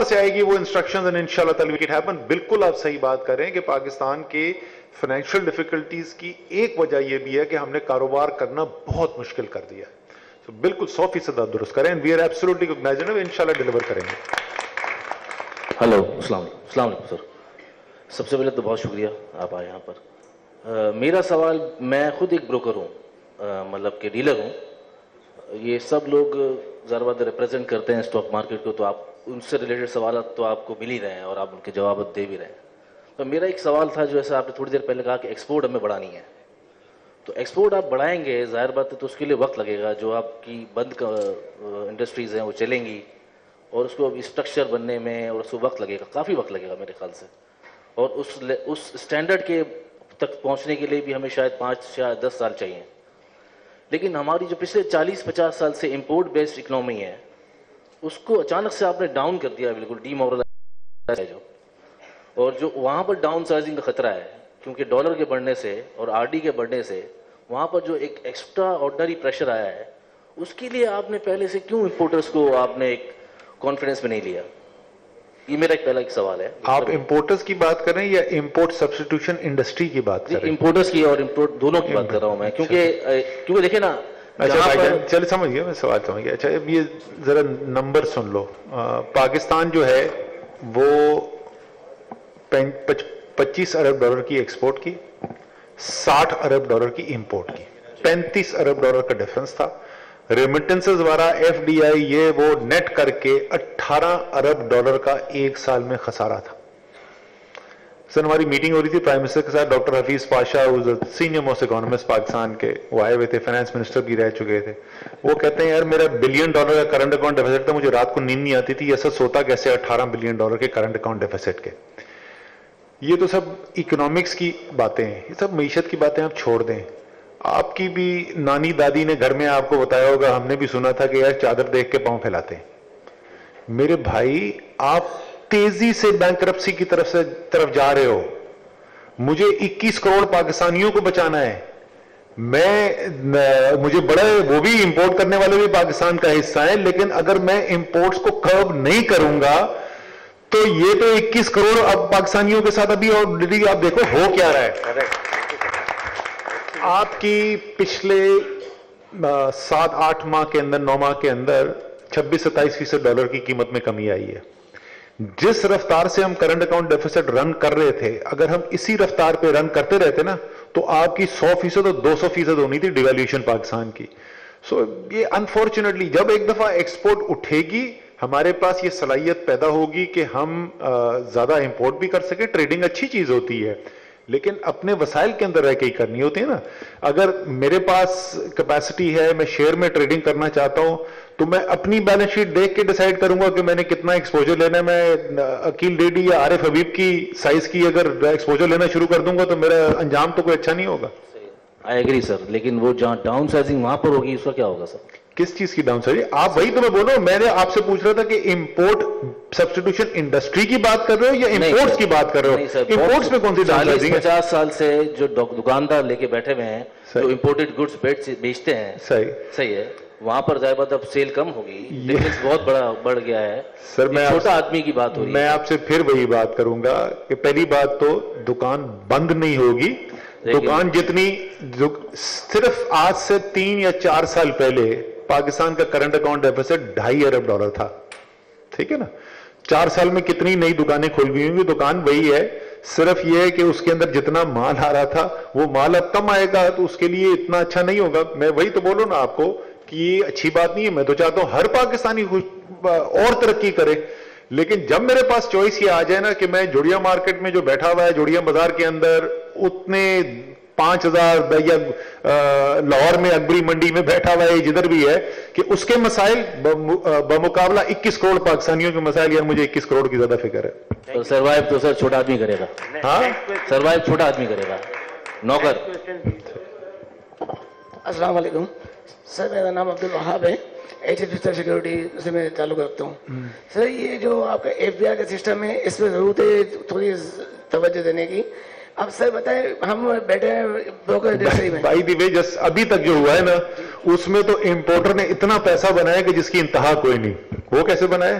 اوپر سے آئے گی وہ انسٹرکشنز اینڈ انشاءاللہ تعالی اٹ ہیپن. بالکل آپ صحیح بات کر رہے ہیں کہ پاکستان کے فائنینشیل ڈیفیکلٹیز کی ایک وجہ یہ بھی ہے کہ ہم نے کاروبار کرنا بہت مشکل کر دیا ہے. تو بالکل 100% آپ درست کریں. وی آر ایبسولوٹلی کوگنائزنگ، انشاءاللہ ڈیلیور کریں گے. ہلو، السلام علیکم سر. سب سے پہلے تو بہت شکریہ آپ آئے یہاں پر. میرا سوال، میں خود ایک بروکر ہوں، مطلب کہ ڈیلر ہوں. یہ سب لوگ ذرا بات ریپرزینٹ کرتے ہیں اسٹاک مارکیٹ کو، تو آپ ان سے ریلیٹڈ سوالات تو آپ کو مل ہی رہے ہیں اور آپ ان کے جوابات دے بھی رہے ہیں. تو میرا ایک سوال تھا، جو ایسا آپ نے تھوڑی دیر پہلے کہا کہ ایکسپورٹ ہمیں بڑھانی ہے. تو ایکسپورٹ آپ بڑھائیں گے، ظاہر بات ہے تو اس کے لیے وقت لگے گا. جو آپ کی بند انڈسٹریز ہیں وہ چلیں گی، اور اس کو ابھی اسٹرکچر بننے میں اور اس کو وقت لگے گا، کافی وقت لگے گا میرے خیال سے. اور اس اسٹینڈرڈ کے تک پہنچنے کے لیے بھی ہمیں شاید 5 یا 10 سال چاہیے. لیکن ہماری جو پچھلے 40-50 سال سے امپورٹ بیسڈ اکنامی ہے، اس کو اچانک سے آپ نے ڈاؤن کر دیا، بالکل ڈی مورلائز ہے جو. اور جو وہاں پر ڈاؤن سائزنگ کا خطرہ ہے، کیونکہ ڈالر کے بڑھنے سے اور آر ڈی کے بڑھنے سے وہاں پر جو ایک ایکسٹرا آرڈنری پریشر آیا ہے، اس کے لیے آپ نے پہلے سے کیوں امپورٹرز کو آپ نے ایک کانفیڈنس میں نہیں لیا؟ یہ میرا پہلا ایک سوال ہے. آپ امپورٹرز کی بات کر رہے ہیں یا امپورٹ سبسٹیٹیوشن انڈسٹری کی بات کر رہے ہیں؟ امپورٹرز کی اور امپورٹ دونوں کی بات کر رہا ہوں میں، کیونکہ دیکھیں نا. اچھا چل سمجھ گیا، میں سوال سمجھ گیا. اچھا یہ ذرا نمبر سن لو. پاکستان جو ہے وہ 25 ارب ڈالر کی ایکسپورٹ کی، 60 ارب ڈالر کی امپورٹ کی. 35 ارب ڈالر کا ڈیفرنس تھا. ریمیٹنسز وغیرہ ایف ڈی آئی یہ وہ نیٹ کر کے 18 ارب ڈالر کا ایک سال میں خسارہ تھا. سر ہماری میٹنگ ہو رہی تھی پرائم منسٹر کے ساتھ، doctor Hafeez Pasha senior most economist Pakistan کے، وہ آئے ہوئے تھے، فائنانس منسٹر بھی رہ چکے تھے. وہ کہتے ہیں یار میرا $1 بلین کا کرنٹ اکاؤنٹ ڈیفیسٹ تھا، مجھے رات کو نیند نہیں آتی تھی، ایسا سوتا کیسے $18 بلین کے کرنٹ اکاؤنٹ ڈیفیسٹ کے. یہ تو سب اکنامکس کی باتیں ہیں، یہ سب معیشت کی باتیں آپ چھوڑ دیں. آپ کی بھی نانی دادی نے گھر میں آپ کو بتایا ہوگا، ہم نے بھی سنا تھا کہ یار چادر دیکھ کے پاؤں پھیلاتے ہیں. میرے بھائی آپ تیزی سے بینکرپسی کی طرف جا رہے ہو. مجھے 21 کروڑ پاکستانیوں کو بچانا ہے. مجھے بڑا وہ بھی امپورٹ کرنے والے بھی پاکستان کا حصہ ہیں، لیکن اگر میں امپورٹس کو کرب نہیں کروں گا تو یہ تو 21 کروڑ اب پاکستانیوں کے ساتھ ابھی آلریڈی آپ دیکھو ہو کیا رہا ہے. آپ کی پچھلے 7-8 ماہ کے اندر 9 ماہ کے اندر 26-27% ڈالر کی قیمت میں کمی آئی ہے. جس رفتار سے ہم کرنٹ اکاؤنٹ ڈیفیسٹ رن کر رہے تھے، اگر ہم اسی رفتار پہ رن کرتے رہتے نا تو آپ کی 100% اور 200% ہونی تھی ڈیویلیوشن پاکستان کی. سو یہ انفارچونیٹلی جب ایک دفعہ ایکسپورٹ اٹھے گی، ہمارے پاس یہ صلاحیت پیدا ہوگی کہ ہم زیادہ امپورٹ بھی کر سکیں. ٹریڈنگ اچھی چیز ہوتی ہے، لیکن اپنے وسائل کے اندر رہ کے ہی کرنی ہوتی ہے نا. اگر میرے پاس کیپیسٹی ہے، میں شیئر میں ٹریڈنگ کرنا چاہتا ہوں، تو میں اپنی بیلنس شیٹ دیکھ کے ڈیسائیڈ کروں گا کہ میں نے کتنا ایکسپوجر لینا ہے. میں عقیل ڈیڈی یا عارف حبیب کی سائز کی اگر ایکسپوجر لینا شروع کر دوں گا تو میرا انجام تو کوئی اچھا نہیں ہوگا. آئی ایگری سر، لیکن وہ جہاں ڈاؤن سائزنگ وہاں پر ہوگی، اس کا کیا ہوگا سر؟ کس چیز کی ڈاؤن سائزنگ؟ آپ وہی تو میں بول رہا ہوں. میں نے آپ سے پوچھ رہا تھا کہ امپورٹ سبسٹیٹیوشن انڈسٹری کی بات کر رہے ہو یا امپورٹس کی بات کر رہے ہو؟ امپورٹس میں کون سی ڈاؤن سائزنگ ہے؟ 50 سال سے جو دکاندار لے کے بیٹھے ہوئے ہیں، جو امپورٹڈ گڈز بیچتے ہیں، صحیح ہے، وہاں پر ظاہر بات اب سیل کم ہوگی، بزنس بہت بڑا بڑھ گیا ہے. سر میں چھوٹا آدمی کی بات ہو رہی ہے. میں آپ سے پھر وہی بات کروں گا کہ پہلی بات تو دکان بند نہیں ہوگی. دکان جتنی صرف آج سے 3 یا 4 سال پہلے پاکستان کا کرنٹ اکاؤنٹ ڈیفیسٹ $2.5 ارب تھا. ٹھیک ہے نا؟ 4 سال میں کتنی نئی دکانیں کھول گئی ہوں گی. دکان وہی ہے، صرف یہ ہے کہ اس کے اندر جتنا مال آ رہا تھا وہ مال اب کم آئے گا تو اس کے لیے اتنا اچھا نہیں ہوگا. میں وہی تو بولوں نا آپ کو کہ یہ اچھی بات نہیں ہے. میں تو چاہتا ہوں ہر پاکستانی اور ترقی کرے، لیکن جب میرے پاس چوائس یہ آ جائے نا کہ میں جوڑیا مارکیٹ میں جو بیٹھا ہوا ہے، جوڑیا بازار کے اندر اتنے 5000 یا لاہور میں اکبری منڈی میں بیٹھا ہوا ہے جدھر بھی ہے، کہ اس کے مسائل بمقابلہ 21 کروڑ پاکستانیوں کے مسائل، یار مجھے 21 کروڑ کی زیادہ فکر ہے. سروائیو تو سر چھوٹا آدمی کرے گا. ہاں سروائیو چھوٹا آدمی کرے گا، نوکر. السلام علیکم سر، میرا نام عبد الوہاب ہے، HDFC سیکورٹی سے میں تعلق رکھتا ہوں. سر یہ جو آپ کا FBI کا سسٹم ہے، اس پہ ضرورت ہے تھوڑی توجہ دینے کی. اب سر بتائیں، ہم بیٹھے ہیں بروکر انڈسٹری میں، بائی دی وے جس ابھی تک جو ہوا ہے نا اس میں تو امپورٹر نے اتنا پیسہ بنایا کہ جس کی انتہا کوئی نہیں. وہ کیسے بنایا؟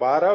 12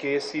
KSE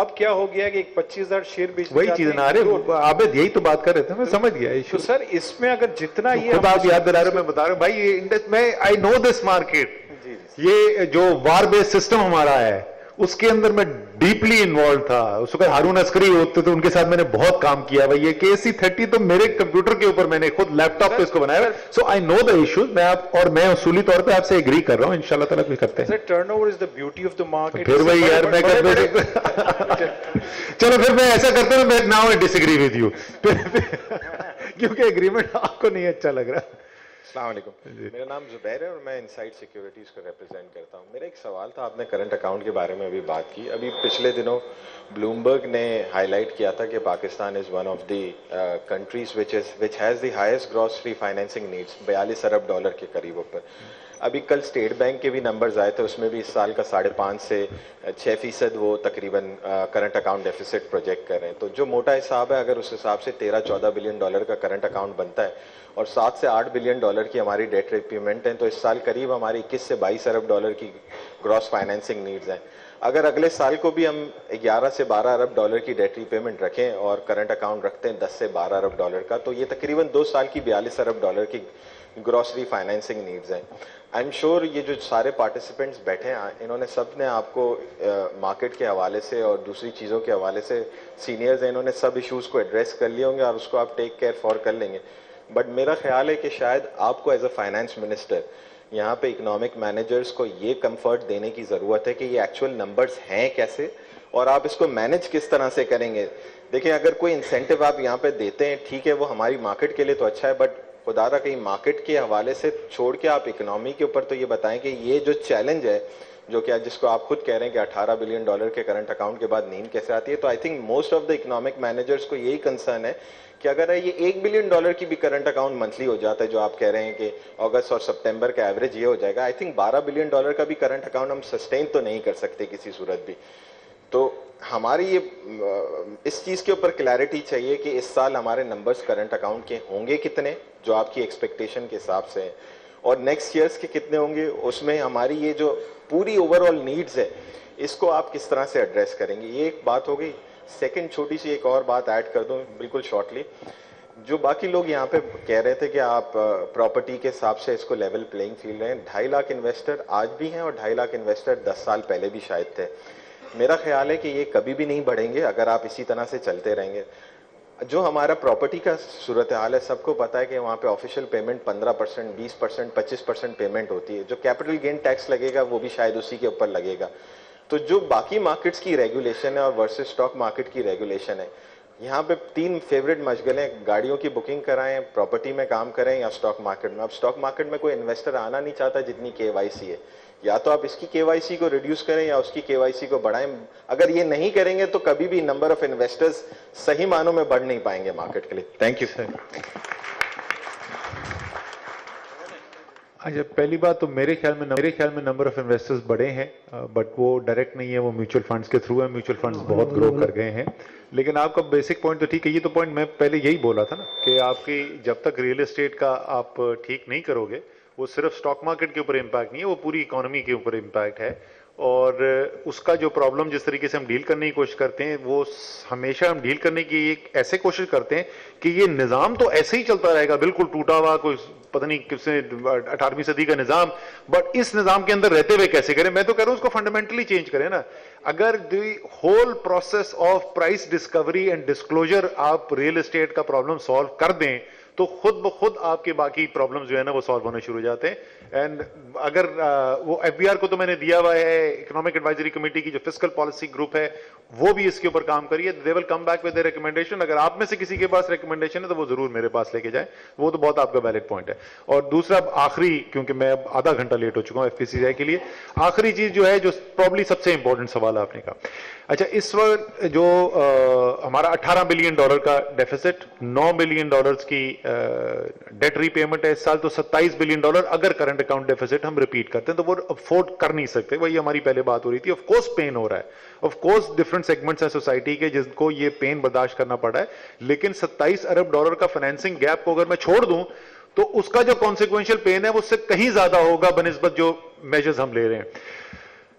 اب کیا ہو گیا کہ ایک 25,000 شیئر بیچ وہی چیز نا عابد یہی تو بات کر رہے تھے میں سمجھ گیا تو سر اس میں اگر جتنا یہ خود آپ یاد دلا رہے میں بتا رہا ہوں بھائی میں آئی نو دس مارکیٹ یہ جو وار بیس سسٹم ہمارا ہے اس کے اندر میں ڈیپلی انوالو تھا اس وقت ہارون عسکری ہوتے تو ان کے ساتھ میں نے بہت کام کیا بھائی یہ KC30 تو میرے کمپیوٹر کے اوپر میں نے خود لیپ ٹاپ پہ اس کو بنایا سو آئی نو دا ایشوز میں آپ اور میں اصولی طور پہ آپ سے ایگری کر رہا ہوں انشاءاللہ تعالیٰ کوئی کرتے ہیں turn over is the beauty of the market پھر وہی یار میں چلو پھر میں ایسا کرتا ہوں میں now disagree with you کیونکہ ایگریمنٹ آپ کو نہیں اچھا لگ رہا. السلام علیکم میرا نام زبیر ہے اور میں انسائٹ سیکیورٹیز کو ریپرزینٹ کرتا ہوں. میرا ایک سوال تھا آپ نے کرنٹ اکاؤنٹ کے بارے میں ابھی بات کی ابھی پچھلے دنوں بلومبرگ نے ہائی لائٹ کیا تھا کہ Pakistan is one of the countries which has the highest gross refinancing needs 42 ارب ڈالر کے قریب اوپر. ابھی کل اسٹیٹ بینک کے بھی نمبرز آئے تھے اس میں بھی اس سال کا 5.5 سے 6% وہ تقریباً کرنٹ اکاؤنٹ ڈیفیسٹ پروجیکٹ کر رہے ہیں. تو جو موٹا حساب ہے اگر اس حساب سے 13-14 بلین ڈالر کا کرنٹ اکاؤنٹ بنتا ہے اور 7 سے 8 بلین ڈالر کی ہماری ڈیٹ ریپیمنٹ ہے تو اس سال قریب ہماری 21 سے 22 ارب ڈالر کی گراس فائنینسنگ نیڈز ہیں. اگر اگلے سال کو بھی ہم 11 سے 12 ارب ڈالر کی ڈیٹ ریپیمنٹ رکھیں اور کرنٹ اکاؤنٹ رکھتے ہیں 10 سے 12 ارب ڈالر کا تو یہ تقریباً 2 سال کی 42 ارب ڈالر کی گروسری فائنینسنگ نیڈز ہیں. آئی ایم شیور یہ جو سارے پارٹیسپینٹس بیٹھے ہیں انہوں نے سب نے آپ کو مارکیٹ کے حوالے سے اور دوسری چیزوں کے حوالے سے سینئرز ہیں انہوں نے سب ایشوز کو ایڈریس کر لیے ہوں گے اور اس کو آپ ٹیک کیئر فار کر لیں گے. بٹ میرا خیال ہے کہ شاید آپ کو ایز اے فائنانس منسٹر یہاں پہ اکنامک مینیجرز کو یہ کمفرٹ دینے کی ضرورت ہے کہ یہ ایکچوئل نمبرز ہیں کیسے اور آپ اس کو مینیج کس طرح سے کریں گے. دیکھیں اگر کوئی انسینٹیو آپ یہاں پہ دیتے ہیں ٹھیک ہے وہ ہماری مارکیٹ کے لیے تو اچھا ہے بٹ خدا را کہیں مارکیٹ کے حوالے سے چھوڑ کے آپ اکنامی کے اوپر تو یہ بتائیں کہ یہ جو چیلنج ہے جو کہ جس کو آپ خود کہہ رہے ہیں کہ 18 بلین ڈالر کے کرنٹ اکاؤنٹ کے بعد نیند کیسے آتی ہے تو I think most of the economic managers کو یہی کنسرن ہے کہ اگر یہ 1 بلین ڈالر کی بھی کرنٹ اکاؤنٹ منتھلی ہو جاتا ہے جو آپ کہہ رہے ہیں کہ اگست اور سپٹمبر کا ایوریج یہ ہو جائے گا آئی تھنک 12 بلین ڈالر کا بھی کرنٹ اکاؤنٹ ہم سسٹین تو نہیں کر سکتے کسی صورت بھی. تو ہماری یہ اس چیز کے اوپر کلیئرٹی چاہیے کہ اس سال ہمارے نمبرز کرنٹ اکاؤنٹ کے ہوں گے کتنے جو آپ کی ایکسپیکٹیشن کے حساب سے ہیں اور نیکسٹ ایئرس کے کتنے ہوں گے اس میں ہماری یہ جو پوری اوور آل نیڈز ہے اس کو آپ کس طرح سے ایڈریس کریں گے. یہ ایک بات ہو گئی. سیکنڈ چھوٹی سی ایک اور بات ایڈ کر دوں بالکل شارٹلی. جو باقی لوگ یہاں پہ کہہ رہے تھے کہ آپ پراپرٹی کے حساب سے اس کو لیول پلینگ فیلڈ ہیں 2.5 لاکھ انویسٹر آج بھی ہیں اور 2.5 لاکھ انویسٹر 10 سال پہلے بھی شاید تھے. میرا خیال ہے کہ یہ کبھی بھی نہیں بڑھیں گے اگر آپ اسی طرح سے چلتے رہیں گے. جو ہمارا پراپرٹی کا صورتحال ہے سب کو پتا ہے کہ وہاں پہ آفیشیل پیمنٹ 15%, 20%, 25% پیمنٹ ہوتی ہے. جو کیپٹل گین ٹیکس لگے گا وہ بھی شاید اسی کے اوپر لگے گا. تو جو باقی مارکیٹس کی ریگولیشن ہے اور ورسز اسٹاک مارکیٹ کی ریگولیشن ہے یہاں پہ 3 فیوریٹ مشغلیں گاڑیوں کی بکنگ کرائیں پراپرٹی میں کام کریں یا اسٹاک مارکیٹ میں. اب اسٹاک مارکیٹ میں کوئی انویسٹر آنا نہیں چاہتا جتنی KYC ہے. یا تو آپ اس کی KYC کو ریڈیوس کریں یا اس کی KYC کو بڑھائیں. اگر یہ نہیں کریں گے تو کبھی بھی نمبر آف انویسٹرز صحیح معنوں میں بڑھ نہیں پائیں گے مارکیٹ کے لیے. Thank you sir. اچھا پہلی بات تو میرے خیال میں نمبر آف انویسٹرز بڑے ہیں بٹ وہ ڈائریکٹ نہیں ہے وہ میوچل فنڈز کے تھرو ہے. میوچل فنڈز بہت گرو کر گئے ہیں لیکن آپ کا بیسک پوائنٹ تو ٹھیک ہے. یہ تو پوائنٹ میں پہلے یہی بولا تھا نا کہ آپ کی جب تک ریئل اسٹیٹ کا آپ ٹھیک نہیں کرو گے وہ صرف اسٹاک مارکیٹ کے اوپر امپیکٹ نہیں ہے وہ پوری اکانومی کے اوپر امپیکٹ ہے. اور اس کا جو پرابلم جس طریقے سے ہم ڈیل کرنے کی کوشش کرتے ہیں وہ ہمیشہ ہم ڈیل کرنے کی ایک ایسے کوشش کرتے ہیں کہ یہ نظام تو ایسے ہی چلتا رہے گا بالکل ٹوٹا ہوا کوئی پتہ نہیں کس نے 18ویں صدی کا نظام بٹ اس نظام کے اندر رہتے ہوئے کیسے کریں. میں تو کہہ رہا ہوں اس کو فنڈامنٹلی چینج کریں نا. اگر the whole process of price Discovery and disclosure آپ ریئل اسٹیٹ کا پرابلم سالو کر دیں تو خود بخود آپ کے باقی پرابلم جو ہے نا وہ سالو ہونے شروع ہو جاتے ہیں. اینڈ اگر وہ FBR کو تو میں نے دیا ہوا ہے اکنامک ایڈوائزری کمیٹی کی جو فسکل پالیسی گروپ ہے وہ بھی اس کے اوپر کام کریے. They will come back with a recommendation. اگر آپ میں سے کسی کے پاس ریکمنڈیشن ہے تو وہ ضرور میرے پاس لے کے جائیں. وہ تو بہت آپ کا ویلڈ پوائنٹ ہے. اور دوسرا آخری کیونکہ میں اب آدھا گھنٹہ لیٹ ہو چکا ہوں FPCCI کے لیے آخری چیز جو ہے جو پرابلی سب سے امپورٹنٹ سوال آپ نے کہا. اچھا اس وقت جو ہمارا 18 بلین ڈالر کا ڈیفیسٹ 9 بلین ڈالرز کی ڈیٹ ری پیمنٹ ہے اس سال تو 27 بلین ڈالر اگر کرنٹ اکاؤنٹ ڈیفیسٹ ہم ریپیٹ کرتے ہیں تو وہ افورڈ کر نہیں سکتے. وہی ہماری پہلے بات ہو رہی تھی. آف کورس پین ہو رہا ہے. آف کورس ڈفرنٹ سیگمنٹس ہیں سوسائٹی کے جن کو یہ پین برداشت کرنا پڑا ہے لیکن 27 ارب ڈالر کا فائنینسنگ گیپ کو اگر میں چھوڑ دوں تو اس کا جو کانسیکوینشل پین ہے وہ اس سے کہیں زیادہ ہوگا بنسبت جو میجرز ہم لے رہے ہیں.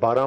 $12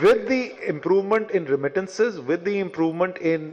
with the improvement in remittances, with the improvement in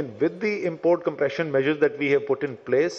and with the import compression measures that we have put in place,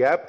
gap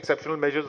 exceptional measures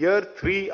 year 3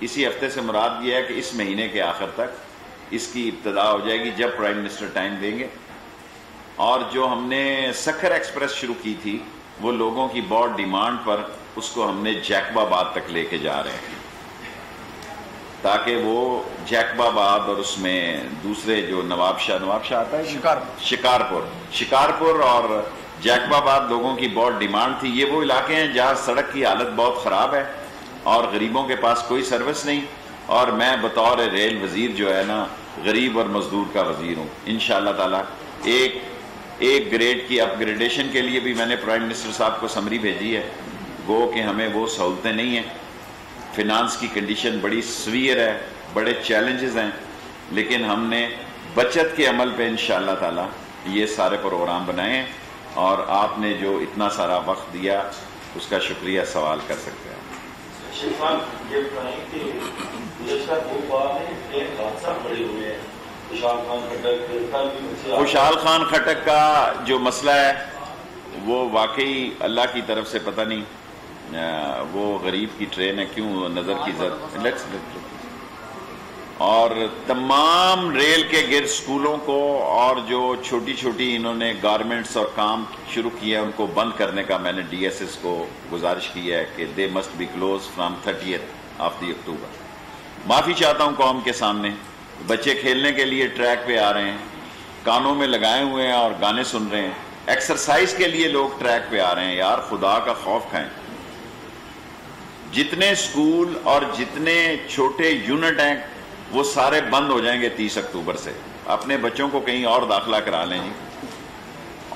اسی ہفتے سے مراد یہ ہے کہ اس مہینے کے آخر تک اس کی ابتدا ہو جائے گی جب پرائم منسٹر ٹائم دیں گے. اور جو ہم نے سکھر ایکسپریس شروع کی تھی وہ لوگوں کی بہت ڈیمانڈ پر اس کو ہم نے جیکب آباد تک لے کے جا رہے ہیں تاکہ وہ جیکب آباد اور اس میں دوسرے جو نواب شاہ آتا ہے شکارپور اور جیکب آباد لوگوں کی بہت ڈیمانڈ تھی. یہ وہ علاقے ہیں جہاں سڑک کی حالت بہت خراب ہے اور غریبوں کے پاس کوئی سروس نہیں, اور میں بطور ریل وزیر جو ہے نا غریب اور مزدور کا وزیر ہوں. انشاءاللہ تعالی ایک گریڈ کی اپ گریڈیشن کے لیے بھی میں نے پرائم منسٹر صاحب کو سمری بھیجی ہے. گو کہ ہمیں وہ سہولتیں نہیں ہیں, فنانس کی کنڈیشن بڑی سویئر ہے, بڑے چیلنجز ہیں, لیکن ہم نے بچت کے عمل پہ انشاءاللہ تعالی یہ سارے پروگرام بنائے ہیں, اور آپ نے جو اتنا سارا وقت دیا اس کا شکریہ. سوال کر سکتے ہیں. خوشحال خان خٹک کا جو مسئلہ ہے وہ واقعی اللہ کی طرف سے پتہ نہیں, وہ غریب کی ٹرین ہے, کیوں نظر کی ضرورت, اور تمام ریل کے گرد سکولوں کو اور جو چھوٹی چھوٹی انہوں نے گارمنٹس اور کام شروع کیا ان کو بند کرنے کا میں نے ڈی ایس ایس کو گزارش کی ہے کہ they must be close from 30th of the October. معافی چاہتا ہوں قوم کے سامنے, بچے کھیلنے کے لیے ٹریک پہ آ رہے ہیں, کانوں میں لگائے ہوئے ہیں اور گانے سن رہے ہیں, ایکسرسائز کے لیے لوگ ٹریک پہ آ رہے ہیں. یار خدا کا خوف کھائیں. جتنے سکول اور جتنے چھوٹے یونٹ ہیں وہ سارے بند ہو جائیں گے 30 اکتوبر سے. اپنے بچوں کو کہیں اور داخلہ کرا لیں جی.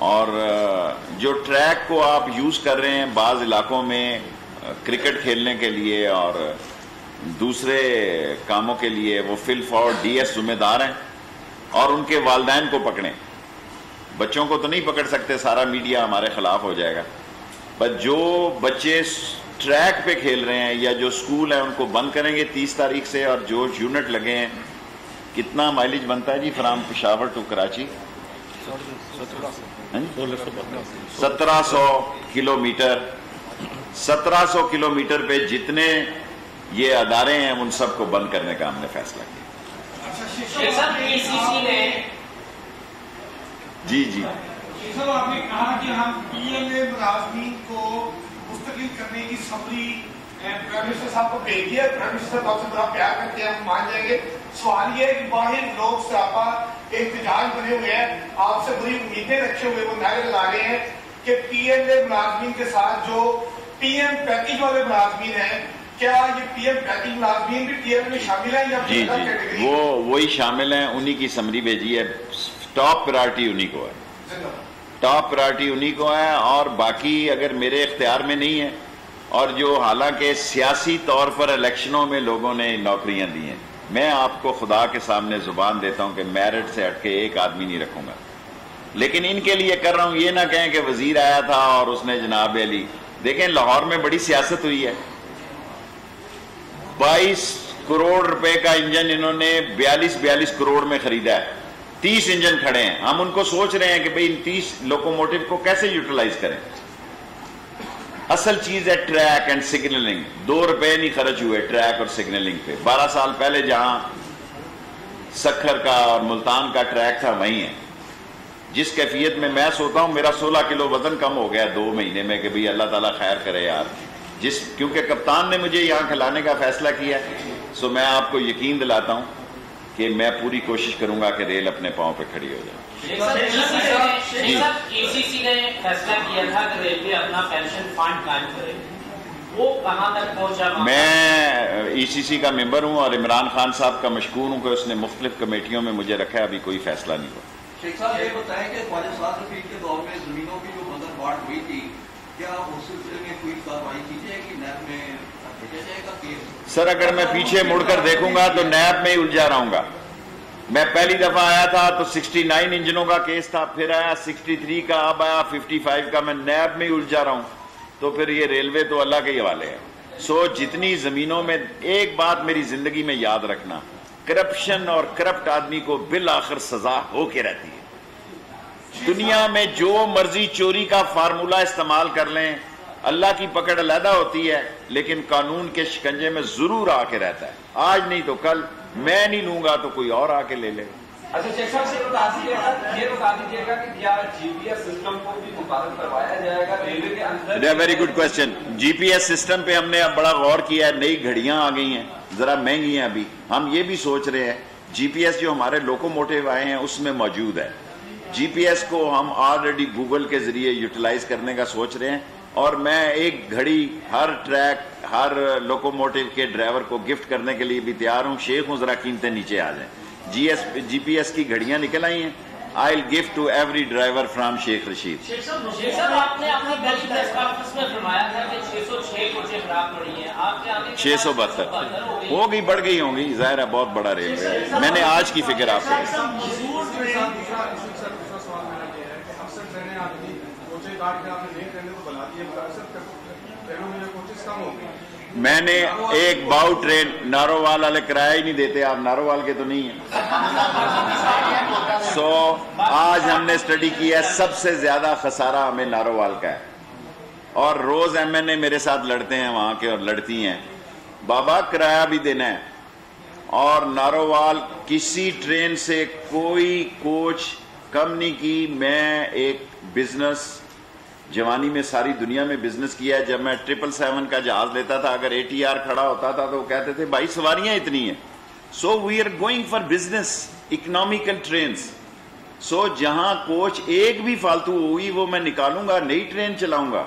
اور جو ٹریک کو آپ یوز کر رہے ہیں بعض علاقوں میں کرکٹ کھیلنے کے لیے اور دوسرے کاموں کے لیے, وہ فل فور ڈی ایس ذمہ دار ہیں اور ان کے والدین کو پکڑیں. بچوں کو تو نہیں پکڑ سکتے, سارا میڈیا ہمارے خلاف ہو جائے گا, پر جو بچے ٹریک پہ کھیل رہے ہیں یا جو سکول ہیں ان کو بند کریں گے 30 تاریخ سے. اور جو یونٹ لگے ہیں, کتنا مائلیج بنتا ہے جی from Peshawar to Karachi? 1700 kilometre. 1700 kilometre پہ جتنے یہ ادارے ہیں ان سب کو بند کرنے کا ہم نے فیصلہ کیا. جی جی آپ نے کہا کہ ہم پی ایم اے ملازمین کو مستقل کرنے کی سمری پرائم منسٹر صاحب کو بھیج دیا. پرائم منسٹر صاحب سے بڑا پیار کرتے ہیں, ہم مان جائیں گے. سوال یہ ہے کہ باہر لوگ سراپا احتجاج بنے ہوئے ہیں, آپ سے بڑی امیدیں رکھے ہوئے, وہ نعرے لگا رہے ہیں کہ پی ایم اے ملازمین کے ساتھ جو پی ایم پیکیج والے ملازمین ہیں, کیا یہ پی ایم پیکیج ملازمین بھی پی ایم میں شامل ہیں یا جی جی وہی شامل ہیں. انہی کی سمری بھیجی ہے. ٹاپ پرائرٹی انہی کو ہے, ٹاپ پرائرٹی انہی کو ہے, اور باقی اگر میرے اختیار میں نہیں ہے. اور جو حالانکہ سیاسی طور پر الیکشنوں میں لوگوں نے نوکریاں دی ہیں, میں آپ کو خدا کے سامنے زبان دیتا ہوں کہ میرٹ سے ہٹ کے ایک آدمی نہیں رکھوں گا, لیکن ان کے لیے کر رہا ہوں. یہ نہ کہیں کہ وزیر آیا تھا اور اس نے جناب علی, دیکھیں لاہور میں بڑی سیاست ہوئی ہے. 22 کروڑ روپے کا انجن انہوں نے 42 کروڑ میں خریدا ہے. 30 انجن کھڑے ہیں. ہم ان کو سوچ رہے ہیں کہ بھئی ان 30 لوکوموٹیو کو کیسے یوٹیلائز کریں. اصل چیز ہے ٹریک اینڈ سگنلنگ. 2 روپے نہیں خرچ ہوئے ٹریک اور سگنلنگ پہ. 12 سال پہلے جہاں سکھر کا اور ملتان کا ٹریک تھا وہیں ہے. جس کیفیت میں سوتا ہوں, میرا 16 کلو وزن کم ہو گیا 2 مہینے میں, کہ بھئی اللہ تعالیٰ خیر کرے یار. کیونکہ کپتان نے مجھے یہاں کھلانے کا فیصلہ کیا ہے, سو میں آپ کو یقین دلاتا ہوں کہ میں پوری کوشش کروں گا کہ ریل اپنے پاؤں پہ کھڑی ہو جائے. ECC نے فیصلہ کیا تھا کہ ریلوے اپنا پینشن فنڈ قائم کرے, وہ کہاں تک پہنچا؟ میں ECC کا ممبر ہوں اور عمران خان صاحب کا مشکور ہوں کہ اس نے مختلف کمیٹیوں میں مجھے رکھا ہے. ابھی کوئی فیصلہ نہیں ہوا. شیخ صاحب یہ بتائیں کہ خواجہ سعد رفیق کے دور میں زمینوں کی جو مدر بانٹ ہوئی تھی, کیا اس سلسلے میں کوئی کارروائی کی جائے گی؟ نیب میں بھیجا جائے گا کیس؟ سر اگر میں پیچھے مڑ کر دیکھوں گا تو نیب میں ہی الجھا رہوں گا. میں پہلی دفعہ آیا تھا تو 69 انجنوں کا کیس تھا, پھر آیا 63 کا, اب آیا 55 کا. میں نیب میں ہی الجھا رہا ہوں. تو پھر یہ ریلوے تو اللہ کے حوالے ہے. سو جتنی زمینوں میں, ایک بات میری زندگی میں یاد رکھنا, کرپشن اور کرپٹ آدمی کو بالآخر سزا ہو کے رہتی ہے. دنیا میں جو مرضی چوری کا فارمولہ استعمال کر لیں, اللہ کی پکڑ علیحدہ ہوتی ہے لیکن قانون کے شکنجے میں ضرور آ کے رہتا ہے. آج نہیں تو کل میں نہیں لوں گا تو کوئی اور آ کے لے لے. اچھا شیخ صاحب یہ بتا دیجیے گا کہ کیا جی پی ایس سسٹم کو بھی متعارف کروایا جائے گا ریلوے کے اندر؟ Very good question. G P S system پہ ہم نے اب بڑا غور کیا ہے. نئی گھڑیاں آ گئی ہیں, ذرا مہنگی ہیں. ابھی ہم یہ بھی سوچ رہے ہیں جی پی ایس جو ہمارے لوکوموٹیو آئے ہیں اس میں موجود ہے. جی پی ایس کو ہم آلریڈی گوگل کے ذریعے یوٹیلائز کرنے کا سوچ رہے ہیں, اور میں ایک گھڑی ہر ٹریک ہر لوکوموٹیو کے ڈرائیور کو گفٹ کرنے کے لیے بھی تیار ہوں. شیخ ہوں, ذرا قیمتیں نیچے آ جائیں. جی پی ایس کی گھڑیاں نکل آئی ہیں. I will gift to every driver from Sheikh Rashid. شیخ صاحب آپ نے اپنی پہلی پریس کانفرنس میں فرمایا تھا کہ 606 کوچیں خراب پڑی ہیں. آپ کے آگے 672 ہو گئی, بڑھ گئی ہوں گی, ظاہر ہے بہت بڑا ریلوے ہے. میں نے آج کی فکر آپ کو. میں نے ایک باؤ ٹرین نارووال والے کرایہ ہی نہیں دیتے. آپ نارووال کے تو نہیں ہیں. سو آج ہم نے اسٹڈی کی ہے, سب سے زیادہ خسارہ ہمیں نارووال کا ہے. اور روز ایم این اے میرے ساتھ لڑتے ہیں وہاں کے, اور لڑتی ہیں بابا کرایہ بھی دینا ہے. اور نارووال کسی ٹرین سے کوئی کوچ کم نہیں کی. میں ایک بزنس جوانی میں ساری دنیا میں بزنس کیا ہے. جب میں 777 کا جہاز لیتا تھا, اگر اے ٹی آر کھڑا ہوتا تھا تو وہ کہتے تھے بھائی سواریاں اتنی ہیں. So we are going for business economical trains. So جہاں کوچ ایک بھی فالتو ہوئی وہ میں نکالوں گا, نئی ٹرین چلاؤں گا.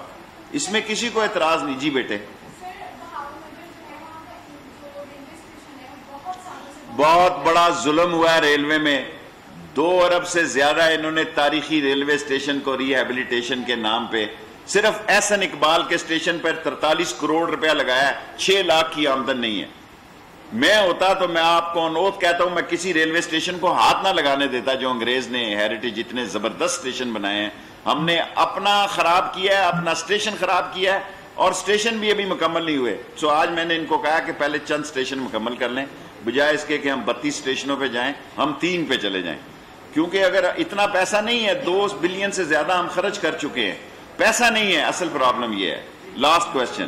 اس میں کسی کو اعتراض نہیں. جی بیٹے, بہت بڑا ظلم ہوا ہے ریلوے میں. 2 ارب سے زیادہ انہوں نے تاریخی ریلوے اسٹیشن کو ری ہیبلیٹیشن کے نام پہ, صرف احسن اقبال کے اسٹیشن پر 43 کروڑ روپیہ لگایا ہے. 6 لاکھ کی آمدن نہیں ہے. میں ہوتا تو میں آپ کو انوت کہتا ہوں, میں کسی ریلوے اسٹیشن کو ہاتھ نہ لگانے دیتا جو انگریز نے ہیریٹیج اتنے زبردست اسٹیشن بنائے ہیں. ہم نے اپنا خراب کیا ہے, اپنا اسٹیشن خراب کیا ہے, اور اسٹیشن بھی ابھی مکمل نہیں ہوئے. سو آج میں نے ان کو کہا کہ پہلے چند اسٹیشن مکمل کر لیں, بجائے اس کے کہ ہم 32 اسٹیشنوں پہ جائیں, ہم 3 پہ چلے جائیں. کیونکہ اگر اتنا پیسہ نہیں ہے, 2 بلین سے زیادہ ہم خرچ کر چکے ہیں, پیسہ نہیں ہے. اصل پرابلم یہ ہے. Last question.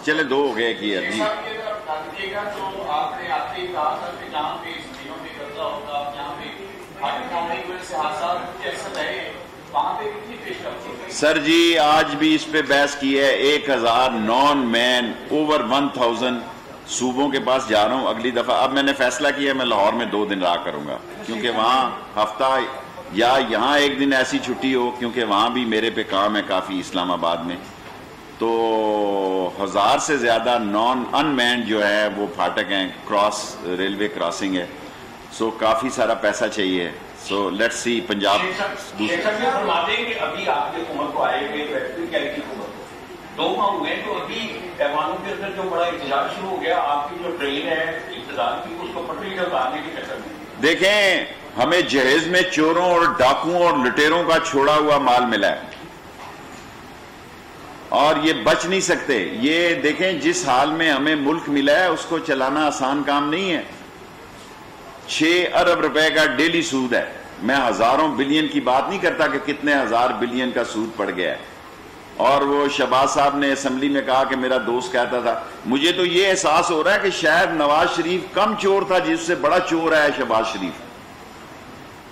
چلے 2 ہو گئے کی ہے. سر جی آج بھی اس پہ بحث کی ہے. 1000 نان مین, اوور 1000 صوبوں کے پاس جا رہا ہوں اگلی دفعہ. اب میں نے فیصلہ کیا میں لاہور میں 2 دن رہا کروں گا, کیونکہ وہاں ہفتہ یا یہاں 1 دن ایسی چھٹی ہو, کیونکہ وہاں بھی میرے پہ کام ہے کافی اسلام آباد میں. تو 1000 سے زیادہ نان ان مینڈ جو ہے وہ پھاٹک ہیں, کراس ریلوے کراسنگ ہے. سو کافی سارا پیسہ چاہیے. So let's see Punjab. ابھی آپ کے حکومت کو آئے ہوئے 2 ماہ ہوئے تو ابھی پیمانوں کے اندر جو بڑا احتجاج شروع ہو گیا. آپ کی جو ٹرین ہے اقتدار کی, اس کو پٹری سے اتارنے کے چکر میں دیکھیں ہمیں جہیز میں چوروں اور ڈاکوؤں اور لٹیروں کا چھوڑا ہوا مال ملا ہے, اور یہ بچ نہیں سکتے. یہ دیکھیں جس حال میں ہمیں ملک ملا ہے اس کو چلانا آسان کام نہیں ہے. 6 ارب روپے کا ڈیلی سود ہے. میں ہزاروں بلین کی بات نہیں کرتا کہ کتنے 1000 بلین کا سود پڑ گیا ہے. اور وہ شہباز صاحب نے اسمبلی میں کہا کہ میرا دوست کہتا تھا, مجھے تو یہ احساس ہو رہا ہے کہ شاید نواز شریف کم چور تھا, جس سے بڑا چور ہے شہباز شریف.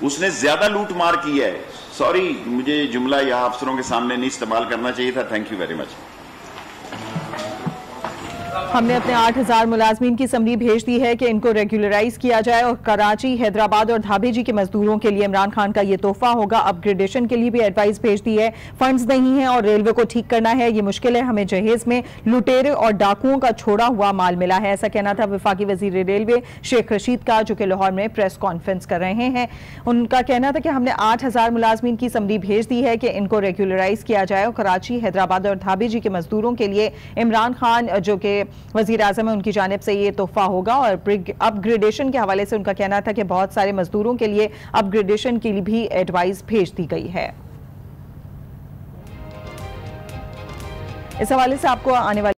اس نے زیادہ لوٹ مار کی ہے. سوری, مجھے جملہ یہاں افسروں کے سامنے نہیں استعمال کرنا چاہیے تھا. Thank you very much. ہم نے اپنے 8000 ملازمین کی سمری بھیج دی ہے کہ ان کو ریگولرائز کیا جائے, اور کراچی, حیدرآباد اور دھابے جی کے مزدوروں کے لیے عمران خان کا یہ تحفہ ہوگا. اپ گریڈیشن کے لیے بھی ایڈوائز بھیج دی ہے. فنڈز نہیں ہیں اور ریلوے کو ٹھیک کرنا ہے, یہ مشکل ہے. ہمیں جہیز میں لٹیرے اور ڈاکوؤں کا چھوڑا ہوا مال ملا ہے. ایسا کہنا تھا وفاقی وزیر ریلوے شیخ رشید کا, جو کہ لاہور میں پریس کانفرنس کر رہے ہیں. ان کا کہنا تھا کہ ہم نے 8000 ملازمین کی سمری بھیج دی ہے کہ ان کو ریگولرائز کیا جائے, اور کراچی, حیدرآباد اور دھابے جی کے مزدوروں کے لیے عمران خان جو کہ وزیر اعظم ہے ان کی جانب سے یہ تحفہ ہوگا. اور اپ گریڈیشن کے حوالے سے ان کا کہنا تھا کہ بہت سارے مزدوروں کے لیے اپ گریڈیشن کے لیے بھی ایڈوائز بھیج دی گئی ہے. اس حوالے سے آپ کو آنے والی